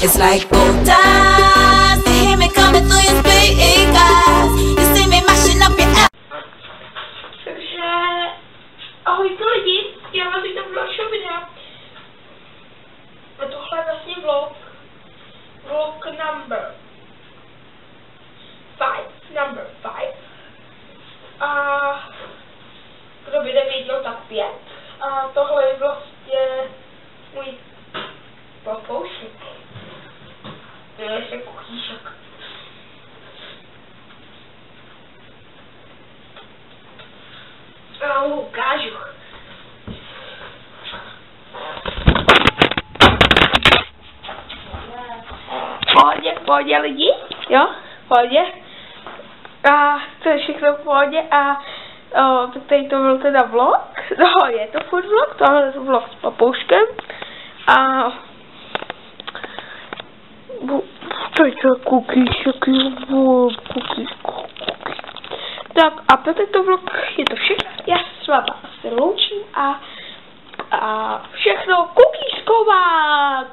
It's like gold dust. You hear me coming through your speakers. You see me mashing up your ass. Takže ahojte lidi, já vás vítám v dalšího videa. Tohle je vlastně vlog number 5. A kdo by nevěděl, tak 5. A tohle je vlastně můj papoušek. Je se kuchýšek. Já ho ukážu. Pohodě lidi, jo, pohodě. A to je všechno v pohodě a tady to byl teda vlog, no je to furt vlog, tohle je vlog s papouškem a tady to kukýšek, tak a pro tento vlog je to všechno, já se s váma asi loučím a všechno kukýšková.